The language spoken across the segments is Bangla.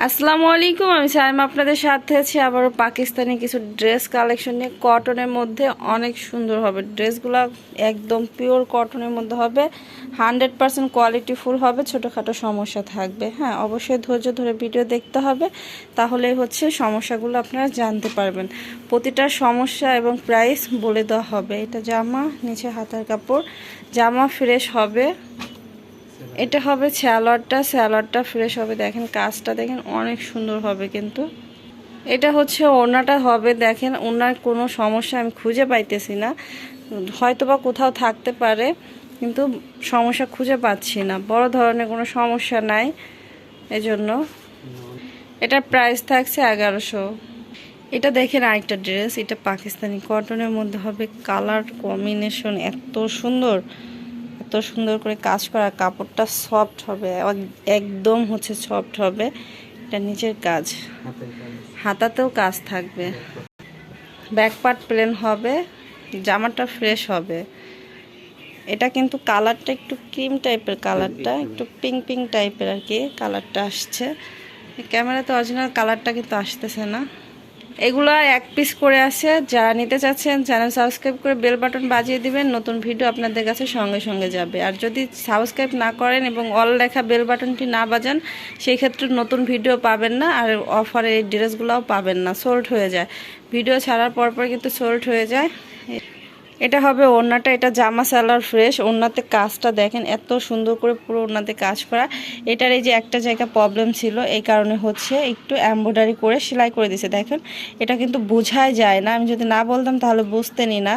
আসসালামু আলাইকুম, আমি সাইমা আপনাদের সাথে আছি আবারও পাকিস্তানি কিছু ড্রেস কালেকশন নিয়ে। কটনের মধ্যে অনেক সুন্দর হবে ড্রেসগুলো, একদম পিওর কটনের মধ্যে হবে, 100% কোয়ালিটিফুল হবে, ছোটোখাটো সমস্যা থাকবে। হ্যাঁ, অবশ্যই ধৈর্য ধরে ভিডিও দেখতে হবে, তাহলে হচ্ছে সমস্যাগুলো আপনারা জানতে পারবেন। প্রতিটা সমস্যা এবং প্রাইস বলে দেওয়া হবে। এটা জামা, নিচে হাতার কাপড়, জামা ফ্রেশ হবে। এটা হবে স্যালোয়ারটা ফ্রেশ হবে। দেখেন কাজটা দেখেন অনেক সুন্দর হবে। কিন্তু এটা হচ্ছে ওড়নাটা হবে। দেখেন ওড়নার কোনো সমস্যা আমি খুঁজে পাইতেছি না, হয়তোবা কোথাও থাকতে পারে, কিন্তু সমস্যা খুঁজে পাচ্ছি না। বড় ধরনের কোনো সমস্যা নাই, এজন্য এটার প্রাইস থাকছে 1100। এটা দেখেন আরেকটা ড্রেস, এটা পাকিস্তানি কটনের মধ্যে হবে। কালার কম্বিনেশন এত সুন্দর, এত সুন্দর করে কাজ করা, কাপড়টা সফট হবে, একদম হচ্ছে সফট হবে। এটা নিচের কাজ, হাতাতেও কাজ থাকবে, ব্যাক পার্ট প্লেন হবে, জামাটা ফ্রেশ হবে। এটা কিন্তু কালারটা একটু ক্রিম টাইপের, কালারটা একটু পিঙ্ক পিঙ্ক টাইপের আর কি কালারটা আসছে। ক্যামেরাতে অরিজিনাল কালারটা কিন্তু আসতেছে না। এগুলো এক পিস করে আসে। যারা নিতে চাচ্ছেন চ্যানেল সাবস্ক্রাইব করে বেল বাটন বাজিয়ে দিবেন, নতুন ভিডিও আপনাদের কাছে সঙ্গে সঙ্গে যাবে। আর যদি সাবস্ক্রাইব না করেন এবং অল লেখা বেল বাটনটি না বাজান, সেই ক্ষেত্রে নতুন ভিডিও পাবেন না, আর অফারে এই ড্রেসগুলোও পাবেন না, সোল্ড হয়ে যায়। ভিডিও ছাড়ার পর কিন্তু সোল্ড হয়ে যায়। এটা হবে ওড়নাটা, এটা জামা সালোয়ার ফ্রেশ। ওড়নাতে কাজটা দেখেন এত সুন্দর করে পুরো ওড়নাতে কাজ করা। এটার এই যে একটা জায়গা প্রবলেম ছিল, এই কারণে হচ্ছে একটু এমব্রয়ডারি করে সেলাই করে দিয়েছে। দেখেন এটা কিন্তু বোঝাই যায় না, আমি যদি না বলতাম তাহলে বুঝতেনই না।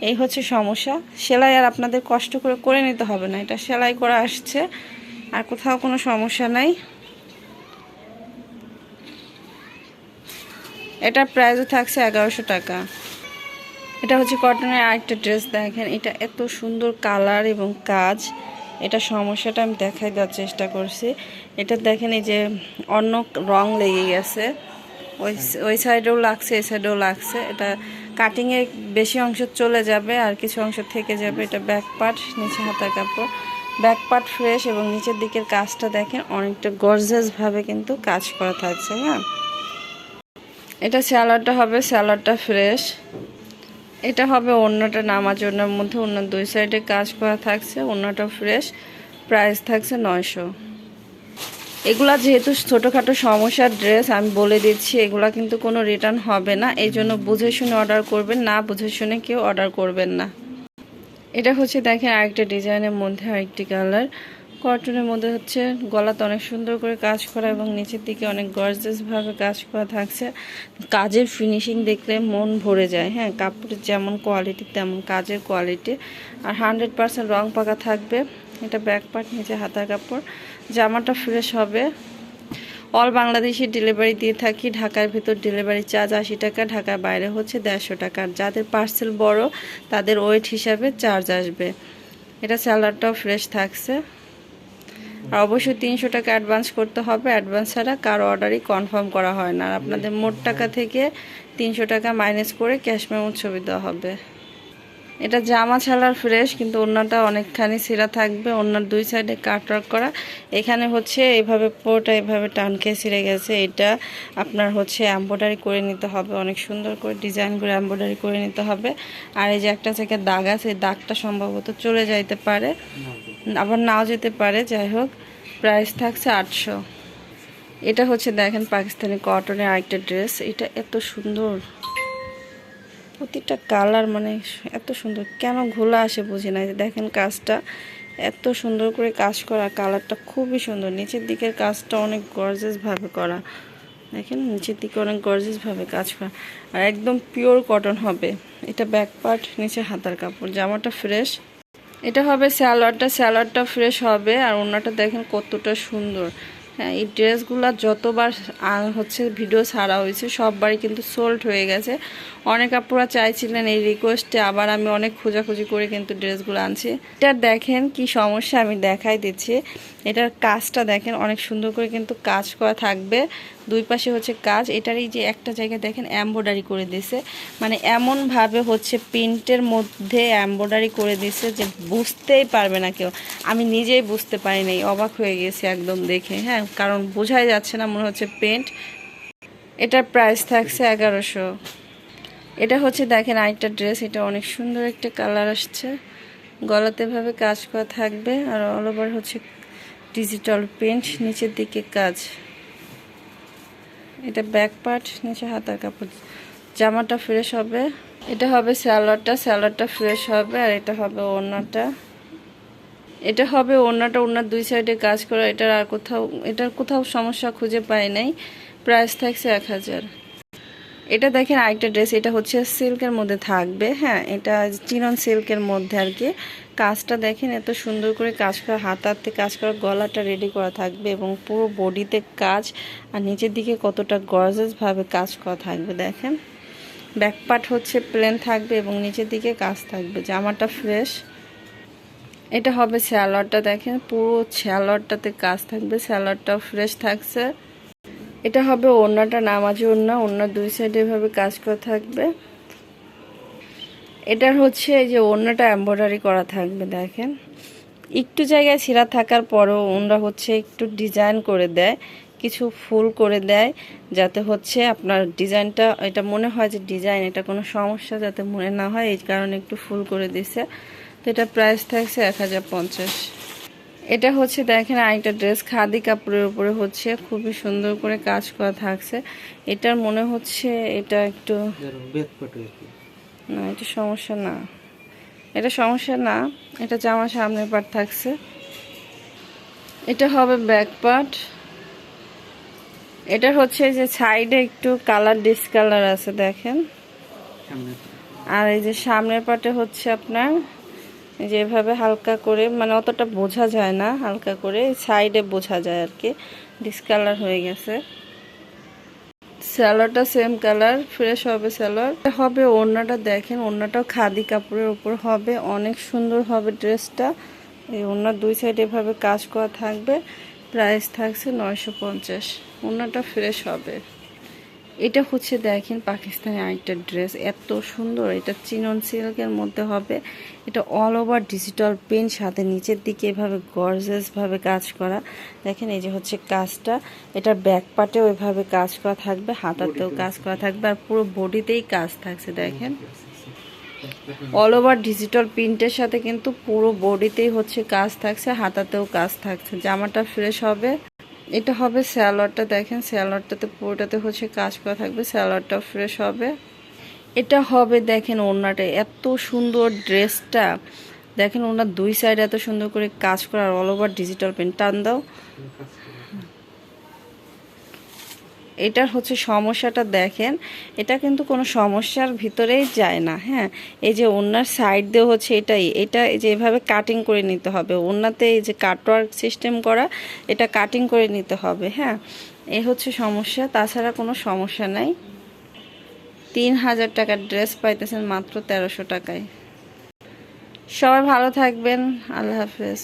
এই হচ্ছে সমস্যা। সেলাই আর আপনাদের কষ্ট করে করে নিতে হবে না, এটা সেলাই করা আসছে, আর কোথাও কোনো সমস্যা নাই। এটার প্রাইসও থাকছে 1100 টাকা। এটা হচ্ছে কটনের আরেকটা ড্রেস। দেখেন এটা এত সুন্দর কালার এবং কাজ। এটা সমস্যাটা আমি দেখাই দেওয়ার চেষ্টা করছি। এটা দেখেন এই যে অন্য রং লেগে গেছে, ওই সাইডেও লাগছে, এই সাইডেও লাগছে। এটা কাটিংয়ে বেশি অংশ চলে যাবে আর কিছু অংশ থেকে যাবে। এটা ব্যাক পার্ট, নিচে হাতার কাপড়, ব্যাক পার্ট ফ্রেশ এবং নিচের দিকের কাজটা দেখেন অনেকটা গর্জিয়াসভাবে কিন্তু কাজ করা থাকছে। হ্যাঁ, এটা স্যালোয়ারটা হবে, স্যালোয়ারটা ফ্রেশ। এটা হবে ওড়নাটা, নামাজ ওড়নার মধ্যে ওড়নার দুই সাইডে কাজ করা থাকছে, ওড়নাটা ফ্রেশ। প্রাইস থাকছে 900। এগুলা যেহেতু ছোটোখাটো সমস্যার ড্রেস, আমি বলে দিচ্ছি এগুলা কিন্তু কোনো রিটার্ন হবে না, এই জন্য বুঝে শুনে অর্ডার করবেন, না বুঝে শুনে কেউ অর্ডার করবেন না। এটা হচ্ছে দেখেন আরেকটা ডিজাইনের মধ্যে আরেকটি কালার। কটনের মধ্যে হচ্ছে গলাতে অনেক সুন্দর করে কাজ করা এবং নিচের দিকে অনেক গর্জিয়াসভাবে কাজ করা থাকছে। কাজের ফিনিশিং দেখলে মন ভরে যায়। হ্যাঁ, কাপড়ের যেমন কোয়ালিটি তেমন কাজের কোয়ালিটি, আর 100% রং পাকা থাকবে। এটা ব্যাক পার্ট, নিচে হাতার কাপড়, জামাটা ফ্রেশ হবে। অল বাংলাদেশি ডেলিভারি দিয়ে থাকি। ঢাকার ভিতর ডেলিভারি চার্জ 80 টাকা, ঢাকার বাইরে হচ্ছে 150 টাকা। যাদের পার্সেল বড় তাদের ওয়েট হিসাবে চার্জ আসবে। এটা স্যালাডটাও ফ্রেশ থাকছে। আর অবশ্যই 300 টাকা অ্যাডভান্স করতে হবে, অ্যাডভান্স ছাড়া কারো অর্ডারই কনফার্ম করা হয় না। আর আপনাদের মোট টাকা থেকে 300 টাকা মাইনাস করে ক্যাশ মেমো ছবি দেওয়া হবে। এটা জামা ছালার ফ্রেশ, কিন্তু ওড়নাটা অনেকখানি ছিঁড়া থাকবে, ওড়নার দুই সাইডে কাটওয়ার্ক করা। এখানে হচ্ছে এইভাবে পুরোটা এইভাবে টান খেয়ে ছিঁড়ে গেছে। এটা আপনার হচ্ছে এমব্রয়ডারি করে নিতে হবে, অনেক সুন্দর করে ডিজাইন করে এমব্রয়ডারি করে নিতে হবে। আর এই যে একটা জায়গায় দাগ আছে, এই দাগটা সম্ভবত চলে যাইতে পারে, আবার নাও যেতে পারে। যাই হোক, প্রাইস থাকছে 800। এটা হচ্ছে দেখেন পাকিস্তানি কটনের আরেকটা ড্রেস। এটা এত সুন্দর, প্রতিটা কালার মানে এত সুন্দর, কেন ঘোলা আসে বুঝি না। দেখেন কাজটা এত সুন্দর করে কাজ করা, কালারটা খুবই সুন্দর। নিচের দিকের কাজটা অনেক গর্জিয়াসভাবে করা, দেখেন নিচের দিকে অনেক গর্জিয়াসভাবে কাজ করা, আর একদম পিওর কটন হবে। এটা ব্যাক পার্ট, নিচে হাতার কাপড়, জামাটা ফ্রেশ। এটা হবে স্যালোয়ারটা ফ্রেশ হবে। আর ওড়নাটা দেখেন কতটা সুন্দর। হ্যাঁ, এই ড্রেসগুলো যতবার হচ্ছে ভিডিও ছাড়া হয়েছে সববারই কিন্তু সোল্ড হয়ে গেছে। অনেক আপুরা চাইছিলেন এই রিকোয়েস্টে, আবার আমি অনেক খোঁজাখুঁজি করে কিন্তু ড্রেসগুলো আনছি। এটার দেখেন কি সমস্যা আমি দেখাই দিচ্ছি। এটার কাজটা দেখেন অনেক সুন্দর করে কিন্তু কাজ করা থাকবে, দুই পাশে হচ্ছে কাজ। এটারই যে একটা জায়গায় দেখেন এমব্রয়ডারি করে দিছে, মানে এমনভাবে হচ্ছে প্রিন্টের মধ্যে এমব্রয়ডারি করে দিছে যে বুঝতেই পারবে না কেউ। আমি নিজেই বুঝতে পারি নাই, অবাক হয়ে গেছি একদম দেখে। হ্যাঁ, কারণ বোঝাই যাচ্ছে না, মনে হচ্ছে পেন্ট। এটার প্রাইস থাকছে 1100। এটা হচ্ছে দেখেন আরেকটা ড্রেস, এটা অনেক সুন্দর একটা কালার আসছে, গলাতে ভাবে কাজ করা থাকবে আর অল ওভার হচ্ছে ডিজিটাল প্রিন্ট, নিচের দিকে কাজ। এটা ব্যাক পার্ট, নিচে হাতার কাপড়। জামাটা ফ্রেশ হবে। এটা হবে স্যালোয়ারটা ফ্রেশ হবে। আর এটা হবে ওড়নাটা, ওড়নার দুই সাইডে কাজ করা। এটার কোথাও সমস্যা খুঁজে পাই নাই। প্রাইস থাকছে 1000। এটা দেখেন আরেকটা ড্রেস, এটা হচ্ছে সিল্কের মধ্যে থাকবে। হ্যাঁ, এটা চিনন সিল্কের মধ্যে আর কি। কাজটা দেখেন এত সুন্দর করে কাজ করা, হাতাতে কাজ করা, গলাটা রেডি করা থাকবে এবং পুরো বডিতে কাজ। আর নিচের দিকে কতটা গর্জাস ভাবে কাজ করা থাকবে দেখেন। ব্যাক পার্ট হচ্ছে প্লেন থাকবে এবং নিচের দিকে কাজ থাকবে। জামাটা ফ্রেশ। এটা হবে স্যালোয়ারটা, দেখেন পুরো স্যালোয়ারটাতে কাজ থাকবে, স্যালোয়ারটাও ফ্রেশ থাকছে। এটা হবে ওড়নাটা, নামাজি ওড়না, ওড়নার দুই সাইডে এভাবে কাজ করা থাকবে। এটার হচ্ছে এই যে ওড়নাটা এমব্রয়ডারি করা থাকবে দেখেন। একটু জায়গায় ছিঁড়া থাকার পরও ওড়না হচ্ছে একটু ডিজাইন করে দেয়, কিছু ফুল করে দেয়, যাতে হচ্ছে আপনার ডিজাইনটা এটা মনে হয় যে ডিজাইন, এটা কোনো সমস্যা যাতে মনে না হয়, এই কারণে একটু ফুল করে দিছে। তো এটা প্রাইস থাকছে 1050। এটা হচ্ছে দেখেন আরেকটা ড্রেস, খাদি কাপড়ের উপরে হচ্ছে খুবই সুন্দর করে কাজ করা থাকছে। এটার মনে হচ্ছে এটা একটু না, এটা সমস্যা না, এটা জামা সামনের পার্ট থাকছে। এটা হবে ব্যাক পার্ট। এটা হচ্ছে যে সাইডে একটু কালার ডিসকালার আছে দেখেন। আর এই যে সামনের পার্টে হচ্ছে আপনার যেভাবে হালকা করে, মানে অতটা বোঝা যায় না, হালকা করে সাইডে বোঝা যায় আর কি, ডিসকালার হয়ে গেছে। স্যালোয়ারটা সেম কালার, ফ্রেশ হবে স্যালোয়ার। হবে ওড়নাটা, দেখেন ওড়নাটাও খাদি কাপড়ের উপর হবে, অনেক সুন্দর হবে ড্রেসটা। এই ওড়নার দুই সাইড এভাবে কাজ করা থাকবে। প্রাইস থাকছে 950। ওড়নাটা ফ্রেশ হবে। এটা হচ্ছে দেখেন পাকিস্তানি আরেকটা ড্রেস, এত সুন্দর। এটা চিনন সিল্কের মধ্যে হবে। এটা অল ওভার ডিজিটাল প্রিন্ট, সাথে নিচের দিকে এভাবে গর্জাস ভাবে কাজ করা দেখেন। এই যে হচ্ছে কাজটা, এটার ব্যাক পার্টেও এভাবে কাজ করা থাকবে, হাতাতেও কাজ করা থাকবে, আর পুরো বডিতেই কাজ থাকছে দেখেন। অল ওভার ডিজিটাল প্রিন্টের সাথে কিন্তু পুরো বডিতেই হচ্ছে কাজ থাকছে, হাতাতেও কাজ থাকছে। জামাটা ফ্রেশ হবে। এটা হবে স্যালোয়ারটা, দেখেন স্যালোয়ারটাতে পুরোটাতে হচ্ছে কাজ করা থাকবে, স্যালোয়ারটাও ফ্রেশ হবে। এটা হবে দেখেন ওড়নাটা, এত সুন্দর ড্রেসটা দেখেন, ওনার দুই সাইড এত সুন্দর করে কাজ করা, আর অল ওভার ডিজিটাল প্রিন্ট। টান দাও। এটার হচ্ছে সমস্যাটা দেখেন, এটা কিন্তু কোনো সমস্যার ভিতরেই যায় না। হ্যাঁ, এই যে ওনার সাইড দিয়ে হচ্ছে এটা এই যে এভাবে কাটিং করে নিতে হবে। ওনাতে এই যে কাটওয়ার্ক সিস্টেম করা, এটা কাটিং করে নিতে হবে। হ্যাঁ, এই হচ্ছে সমস্যা, তাছাড়া কোনো সমস্যা নাই। 3000 টাকার ড্রেস পাইতেছেন মাত্র 1300 টাকায়। সবাই ভালো থাকবেন, আল্লাহ হাফেজ।